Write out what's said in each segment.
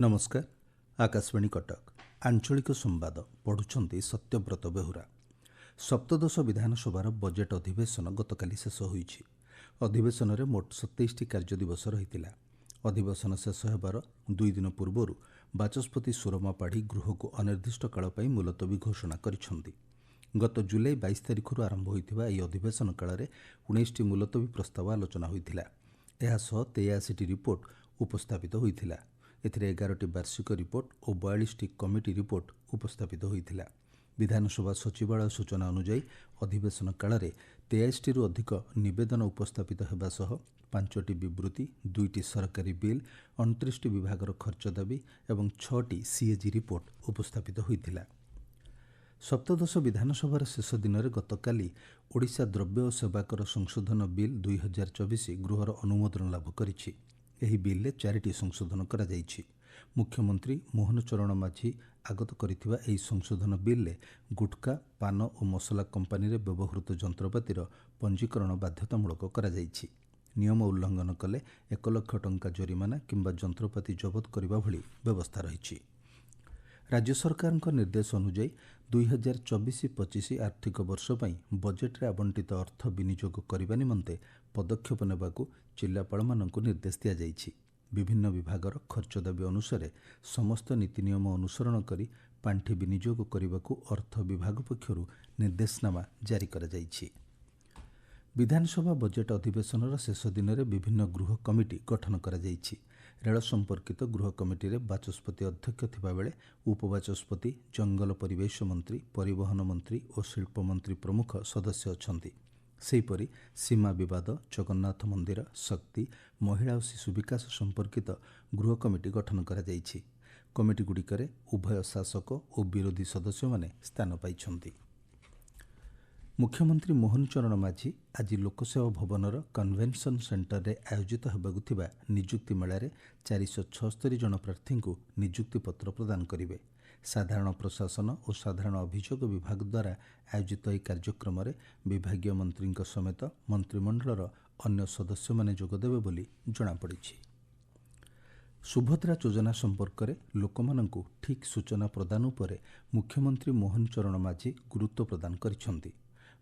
नमस्कार। आकाशवाणी कटक आंचलिक संवाद पढ़ुछंती सत्यव्रत बेहुरा। सप्तदश विधानसभार बजेट अधिवेशन गतकाली शेष होईछि। अधिवेशन में मोट 27टी कार्यदिवस रहितिला। अधिवेशन शेष हेबार 2 दिन पूर्व बाचस्पति सुरमा पाढ़ी गृह को अनिर्दिष्ट काल पई मुलतवी घोषणा करिछंती। गत जुलाई 22 तारिखर आरंभ होइतिबा एही अधिवेशन काल में 19टी मुलतवी प्रस्ताव आलोचना होइतिला। एहा सह 83टी रिपोर्ट उपस्थापित होइतिला। एथिरे 11टी वार्षिक रिपोर्ट और 42टी कमिटी रिपोर्ट उपस्थापित होइतिला। विधानसभा सचिवालय सूचना अनुसार अधिवेशन काल में 23टी अधिक निवेदन उपस्थापित हेबा सह 5टी विवृत्ति, 2टी सरकारी बिल, 29टी विभागर खर्च दाबी और 6टी सीएजी रिपोर्ट उपस्थापित होइतिला। सप्तदश विधानसभार शेष दिन में गतकाली ओडिशा द्रव्य और सेवाकर संशोधन बिल 2024 गृहर अनुमोदन लाभ करिछि। एही बिल्ले 4टी संशोधन करा जाइछि। मुख्यमंत्री मोहन चरण माझी आगत करिथिबा एही संशोधन बिल्ले गुटखा, पान और मसला कंपानी रे व्यवहृत जंत्रपातिर पंजीकरण बाध्यतामूलक करा जाइछि। नियम उल्लंघन कले 1 लाख टंका जरिमाना किंबा जंत्रपाति जबत करबा भली व्यवस्था रहिछि। राज्य सरकार निर्देश अनुसार 2024-25 आर्थिक वर्ष पई बजेट रे आवंटित अर्थ विनियोग करने निमंते पदक्षेप नेबाकू जिल्लापाल मानकू निर्देश दिया जाइछि। विभिन्न विभागर खर्च दाबी अनुसार समस्त नीति नियम अनुसरण करी पांठी विनियोग करने अर्थ विभाग पक्षरु निर्देशनामा जारी करा जाइछि। विधानसभा बजेट अधिवेशन शेष दिन में विभिन्न गृह कमिटी गठन करा जाइछि। रेल संपर्कित गृह कमिटी रे बाचस्पति अध्यक्ष थिबा बेले उपबाचस्पति, जंगल परिवेश मंत्री, परिवहन मंत्री और शिल्प मंत्री प्रमुख सदस्य अछंती। सेहीपरि सीमा विवाद, जगन्नाथ मंदिर, शक्ति, महिला और शिशु विकास संपर्कित गृह कमिटी गठन करा जाइछि। कमिटी गुड़िकरे उभय शासक और विरोधी सदस्य माने स्थान पाइछंती। मुख्यमंत्री मोहन चरण माझी आज लोकसेवा भवनर कन्वेन्शन सेंटर रे आयोजित हेबाकु थिबा नियुक्ति मेलारे 476 जन प्रार्थी को नियुक्ति पत्र प्रदान करिवे। साधारण प्रशासन और साधारण अभियोग विभाग द्वारा आयोजित यह कार्यक्रम में विभागीय मंत्री समेत मंत्रिमंडलर अन्य सदस्य माने जोगदेवे बोली जଣାपड़िछि। सुभद्रा योजना संपर्क में लोकमानंकु ठीक सूचना प्रदान उपर मुख्यमंत्री मोहन चरण माझी गुरुत्व प्रदान करिछंती।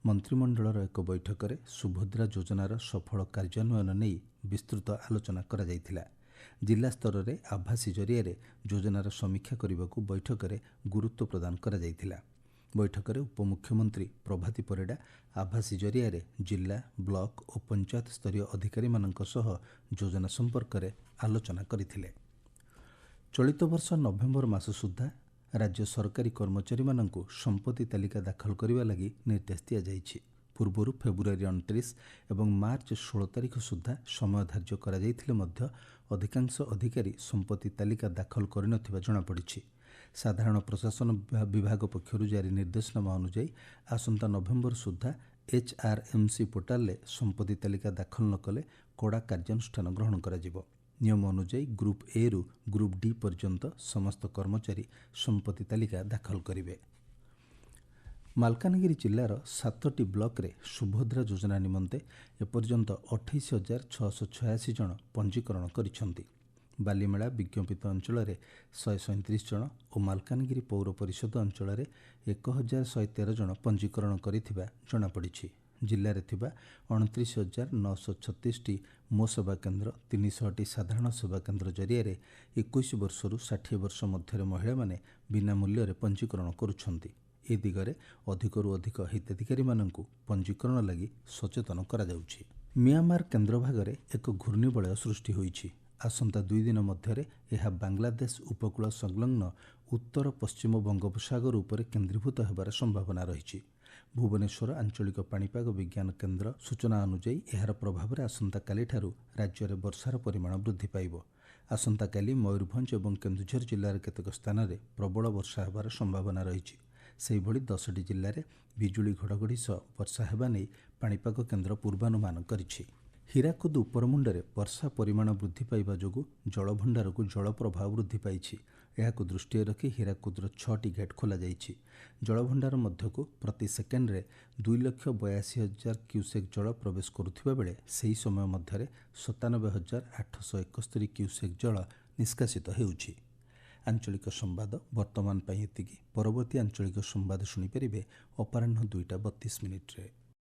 मंत्रिमंडलर एक बैठक में सुभद्रा योजनार सफल कार्यान्वयन नहीं विस्तृत आलोचना करा जायतिला। जिला स्तर में आभासी जरिया योजनार समीक्षा करने को बैठक में गुरुत्व प्रदान करा जायतिला। बैठक में उपमुख्यमंत्री प्रभाती परिडा आभासी जरिया जिला, ब्लॉक और पंचायत स्तरीय अधिकारी मानक सह योजना संपर्क में आलोचना करथिले। चलित वर्ष नवेम्बर मास सुद्धा राज्य सरकारी कर्मचारी मानंकु संपत्ति तालिका दाखल करने लगी निर्देश दिया जाइछि। पूर्व फेब्रुआरी 29 एवं मार्च 16 तारिख सुद्धा समय धार्य करा जाइथिले मध्य अधिकांश अधिकारी संपत्ति तालिका दाखल करनथिबा जଣାपड़िछि। साधारण प्रशासन विभाग पक्षरु जारी निर्देशनामा अनुसार आसंता नवेम्बर सुद्धा HRMC पोर्टाल ले संपत्ति तालिका दाखल न कले कड़ा कार्यानुष्ठान ग्रहण करा जिवो। नियम अनुसार ग्रुप ए रु ग्रुप डी पर्यंत समस्त कर्मचारी संपत्ति तालिका दाखल करिवे। मालकानगिरी जिल्लार 7टी ब्लॉक रे सुभद्रा योजना निमंते एपर्यंत 28,686 जन पंजीकरण करिछंती। बालीमेला विज्ञपित अंचल में 137 जन और मालकानगिरी पौर परिषद अंचल में 1,113 जन पंजीकरण करिथिबा जଣାपड़िछि। जिले में 29,936 मो सेवा केन्द्र, 300टी साधारण सेवा केन्द्र जरिया 21 वर्षरू 60 वर्ष मध्य महिला माने बिना मूल्य पंजीकरण करुछंती। ए दिगरे अधिकरू अधिक हिताधिकारी मानंकु पंजीकरण लगी सचेतन करा जाउछि। म्यांमार केन्द्र भागरे एक घूर्णिबलय सृष्टि होइछि। आसंता 2 दिन मध्य यह बांग्लादेश उपकूल संलग्न उत्तर पश्चिम बंगोपसागर उपर केन्द्रीभूत होबार संभावना रही। भुवनेश्वर आंचलिक पाणीपाग विज्ञान केन्द्र सूचना अनुसार यार प्रभाव में आसंता काली ठारू राज्य में वर्षार परिमाण वृद्धि पाइब। आसंता काली मयूरभंज और केन्दुझर जिलार केतेक स्थान में प्रबल वर्षा होबार संभावना रही। सेहिभଳି 10टी जिले में बिजुली घड़घड़ी सह वर्षा हेबा नेई पाणीपाग केन्द्र पूर्वानुमान करिछि। हीराकुद उपरमुंडे वर्षा परिमाण वृद्धि पाइबा जोगु जलभंडार को जल प्रवाह वृद्धि पाइछि। एहाकु दृष्टि रखी हीराकुदर 6टी गेट खोल जाइछि। जलभंडार मध्यकु प्रति सेकेंड रे 2,82,000 क्यूसेक जल प्रवेश करुथिबा बेले सेही समय मध्यरे 97,871 क्यूसेक जल निष्कासित हेउछि। ଆଞ୍ଚଳିକ ସମ୍ବାଦ ବର୍ତ୍ତମାନ ପାଇଁ ଏତିକି। ପରବର୍ତ୍ତୀ ଆଞ୍ଚଳିକ ସମ୍ବାଦ ଶୁଣିପାରିବେ ଅପରାହ୍ନ 2ଟା 32 ମିନିଟ୍ରେ।